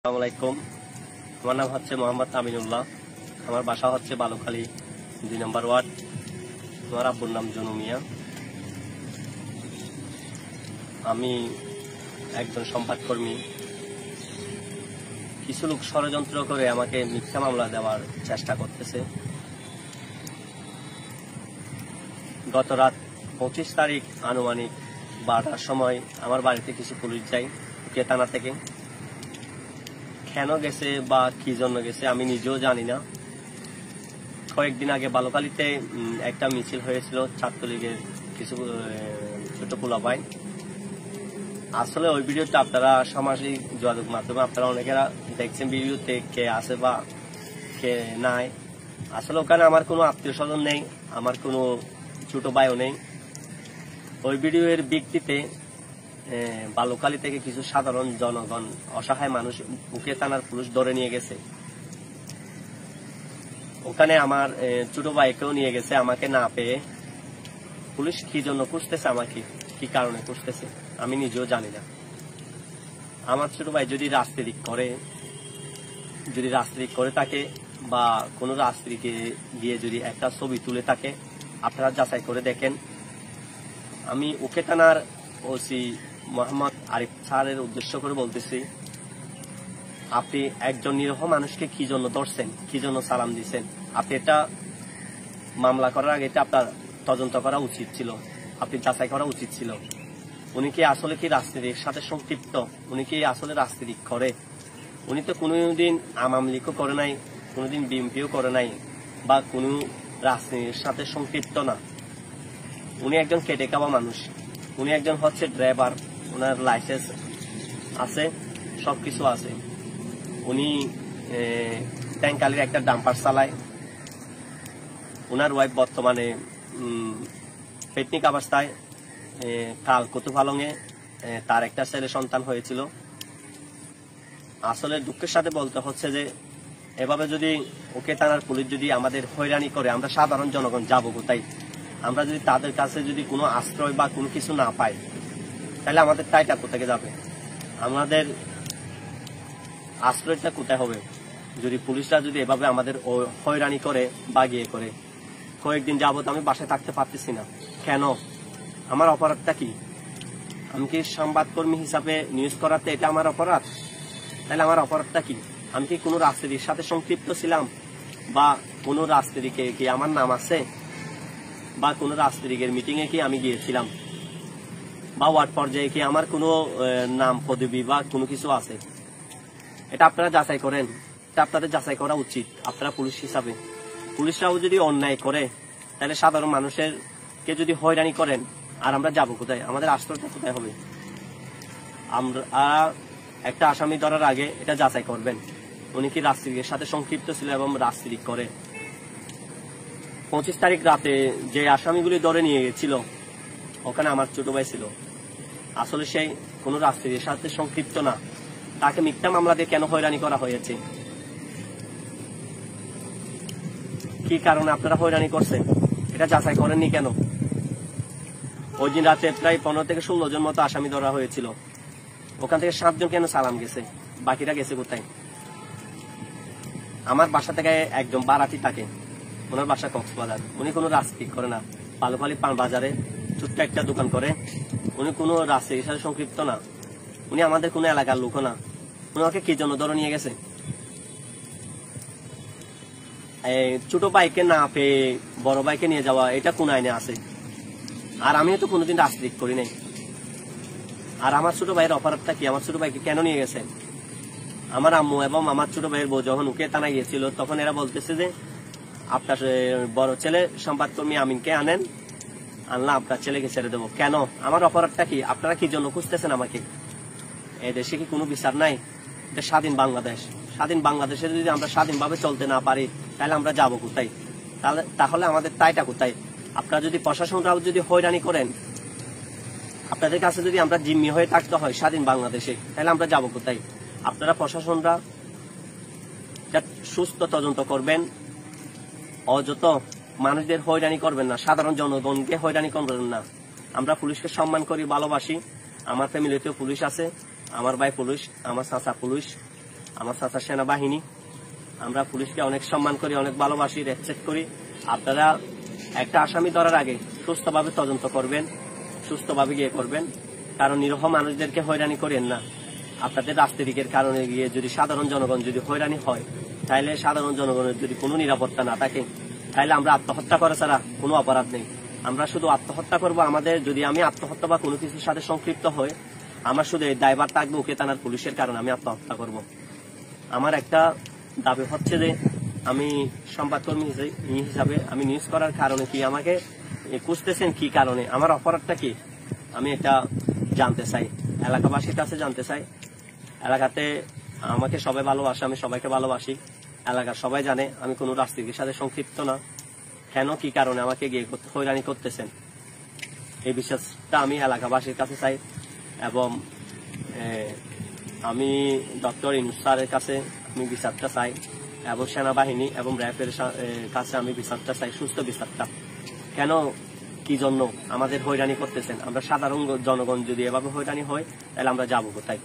আসসালামু আলাইকুম। আমার নাম হচ্ছে মোহাম্মদ আমিনুল্লাহ। আমার বাসা হচ্ছে বালুখালী 2 নম্বর ওয়ার্ড। আমার আব্বুর নাম জনু মিয়া। আমি একজন সংবাদকর্মী। কিছু লোক ষড়যন্ত্র করে আমাকে মিথ্যা মামলা দেওয়ার চেষ্টা করতেছে। গত রাত 25 তারিখ আনুমানিক 12টার সময় আমার বাড়িতে কিছু পুলিশ যায় থানা থেকে। কেন গেছে বা কি জন্য গেছে আমি নিজেও জানি না। কয়েকদিন আগে বালুখালীতে একটা মিছিল হয়েছিল ছাত্রলীগের কিছু ছোট পোলাপাই। আসলে ওই ভিডিওটা আপনারা সামাজিক যোগাযোগ মাধ্যমে আপনারা অনেকেরা দেখছেন ভিডিওতে, কে আছে বা কে নাই। আসলে ওখানে আমার কোনো আত্মীয় স্বজন নেই, আমার কোনো ছোট ভাইও নেই। ওই ভিডিওর ভিত্তিতে বালুখালী থেকে কিছু সাধারণ জনগণ, অসহায় মানুষ উকে থানার পুলিশ ধরে নিয়ে গেছে। ওখানে আমার ছোট ভাইকেও নিয়ে গেছে আমাকে না পেয়ে। পুলিশ কি জন্য খুঁজতেছে, আমাকে কি কারণে খুঁজতেছে আমি নিজেও জানি না। আমার ছোট ভাই যদি রাজনীতি করে থাকে বা কোনো রাজনীতিকে গিয়ে যদি একটা ছবি তুলে থাকে, আপনারা যাচাই করে দেখেন। আমি উকে থানার ওসি মোহাম্মদ আরিফ স্যারের উদ্দেশ্য করে বলতেছি, আপনি একজন নিরীহ মানুষকে কি জন্য ধরছেন, কি জন্য সালাম দিচ্ছেন? আপনি এটা মামলা করার আগে এটা আপনার তদন্ত করা উচিত ছিল, আপনি যাচাই করা উচিত ছিল। উনি কি আসলে কি রাজনীতির সাথে সংক্ষিপ্ত? উনি কি আসলে রাজনীতি করে? উনি তো কোনোদিন আওয়ামী লীগও করে নাই, কোনোদিন বিএনপিও করে নাই, বা কোনো রাজনীতির সাথে সংক্ষিপ্ত না। উনি একজন খেটে খাওয়া মানুষ। উনি একজন হচ্ছে ড্রাইভার, ওনার লাইসেন্স আছে, সবকিছু আছে। উনি ট্যাঙ্কালির একটা ডাম্পার চালায়। ওনার ওয়াইফ বর্তমানে পেটনিক অবস্থায়, কাল কুতুফালংয়ে তার একটা ছেলে সন্তান হয়েছিল। আসলে দুঃখের সাথে বলতে হচ্ছে যে এভাবে যদি ওকে থানার পুলিশ যদি আমাদের হয়রানি করে, আমরা সাধারণ জনগণ যাবো কোথায়? আমরা যদি তাদের কাছে যদি কোনো আশ্রয় বা কোনো কিছু না পাই, তাহলে আমাদের টাইটা কোথায় যাবে? আমাদের আশ্রয়টা কোথায় হবে? যদি পুলিশরা যদি এভাবে আমাদের হয়রানি করে বা গিয়ে করে। কয়েকদিন যাবত আমি বাসায় থাকতে পারতেছি না। কেন? আমার অপরাধটা কি? আমি কি সংবাদকর্মী হিসাবে নিউজ করাতে এটা আমার অপরাধ? তাহলে আমার অপরাধটা কি? আমি কি কোনো রাজনীতির সাথে সংক্ষিপ্ত ছিলাম, বা কোনো রাজনীতিকে কি আমার নাম আছে, বা কোনো রাজনীতিকের মিটিং এ কি আমি গিয়েছিলাম, বা ওয়ার্ড পর্যায়ে কি আমার কোনো নাম পদবি বা কোনো কিছু আছে? এটা আপনারা যাচাই করেন। এটা আপনাদের যাচাই করা উচিত। আপনারা পুলিশ হিসাবে, পুলিশরাও যদি অন্যায় করে, তাহলে সাধারণ মানুষের কে যদি হয়রানি করেন, আর আমরা যাবো কোথায়? আমাদের আশ্রয়টা কোথায় হবে? আমরা একটা আসামি ধরার আগে এটা যাচাই করবেন, উনি কি রাজনীতির সাথে সংক্ষিপ্ত ছিল এবং রাজনীতি করে। 25 তারিখ রাতে যে আসামিগুলি ধরে নিয়ে গেছিল, ওখানে আমার ছোট ভাই ছিল। আসলে সেই কোনো রাজনীতির সাথে সংক্ষিপ্ত না। তাকে মিথ্যা মামলা দিয়ে কেন হয়রানি করা হয়েছে? কি কারণে আপনারা হয়রানি করছেন? এটা যাচাই করেননি কেন? ওই দিন রাতে প্রায় 15 থেকে 16 জন মতো আসামি ধরা হয়েছিল। ওখান থেকে 7 জন কেন সালাম গেছে, বাকিরা গেছে কোথায়? আমার বাসা থেকে একদম বারাতি থাকে, ওনার বাসা কক্সবাজার। উনি কোনো রাজনীতি করে না। বালুখালী পান বাজারে ছোট্ট একটা দোকান করে। উনি কোনো রাজনীতির সাথে সংক্ষিপ্ত না। উনি আমাদের কোনো এলাকার লোক না। উনি ওকে কি জন্য ধরে নিয়ে গেছে? ছোট ভাইকে না পেয়ে বড় ভাইকে নিয়ে যাওয়া, এটা কোন আইনে আছে? আর আমিও তো কোনোদিন রাজনীতি করি নাই। আর আমার ছোট ভাইয়ের অপরাধটা কি? আমার ছোট ভাইকে কেন নিয়ে গেছে? আমার আম্মু এবং আমার ছোট ভাইয়ের বউ যখন উকে থানায় গিয়েছিল, তখন এরা বলতেছে যে আপনার বড় ছেলে সংবাদকর্মী আমিনকে আনেন, আনলা আপনার ছেলেকে ছেড়ে দেবো। কেন? আমার অপরাধটা কি? আপনারা কি জন্য খুঁজতেছেন আমাকে? এই দেশে কি কোনো বিচার নাই? এটা স্বাধীন বাংলাদেশ। স্বাধীন বাংলাদেশে যদি আমরা স্বাধীনভাবে চলতে না পারি, তাহলে আমরা যাবো কোথায়? তাহলে আমাদের তাইটা কোথায়? আপনারা যদি প্রশাসনরাও যদি হয়রানি করেন, আপনাদের কাছে যদি আমরা জিম্মি হয়ে থাকতে হয় স্বাধীন বাংলাদেশে, তাহলে আমরা যাবো কোথায়? আপনারা প্রশাসনরা সুস্থ তদন্ত করবেন, অযথা মানুষদের হয়রানি করবেন না, সাধারণ জনগণকে হয়রানি করবেন না। আমরা পুলিশকে সম্মান করি, ভালোবাসি। আমার ফ্যামিলিতেও পুলিশ আছে, আমার ভাই পুলিশ, আমার চাচা পুলিশ, আমার চাচা সেনাবাহিনী, আমরা পুলিশকে অনেক সম্মান করি, অনেক ভালোবাসি, রেসপেক্ট করি। আপনারা একটা আসামি ধরার আগে সুস্থভাবে তদন্ত করবেন, সুস্থভাবে গিয়ে করবেন, কারণ নিরীহ মানুষদেরকে হয়রানি করেন না। আপনাদের রাজনীতির কারণে গিয়ে যদি সাধারণ জনগণ যদি হয়রানি হয়, তাহলে সাধারণ জনগণের যদি কোনো নিরাপত্তা না থাকে, তাহলে আমরা আত্মহত্যা করা ছাড়া কোনো অপরাধ নেই। আমরা শুধু আত্মহত্যা করব। আমাদের যদি আমি আত্মহত্যা বা কোনো কিছুর সাথে সংক্ষিপ্ত হই, আমার শুধু এই দায়ভার থাকবে ওকে থানার পুলিশের কারণে আমি আত্মহত্যা করব। আমার একটা দাবি হচ্ছে যে আমি সংবাদকর্মী হিসাবে আমি নিউজ করার কারণে কি আমাকে খুঁজতেছেন, কি কারণে, আমার অপরাধটা কি, আমি এটা জানতে চাই, এলাকাবাসীর কাছে জানতে চাই। এলাকাতে আমাকে সবাই ভালোবাসে, আমি সবাইকে ভালোবাসি, এলাকার সবাই জানে আমি কোনো রাজনীতির সাথে সংক্ষিপ্ত না। কেন, কি কারণে আমাকে গিয়ে হয়রানি করতেছেন, এই বিশ্বাসটা আমি এলাকাবাসীর কাছে চাই। এবং আমি ডক্টর ইউনূস স্যারের কাছে আমি বিচারটা চাই, এবং সেনাবাহিনী এবং র্যাবের কাছে আমি বিচারটা চাই, সুস্থ বিচারটা। কেন, কি জন্য আমাদের হয়রানি করতেছেন? আমরা সাধারণ জনগণ যদি এভাবে হয়রানি হয়, তাহলে আমরা যাবো কোথায়?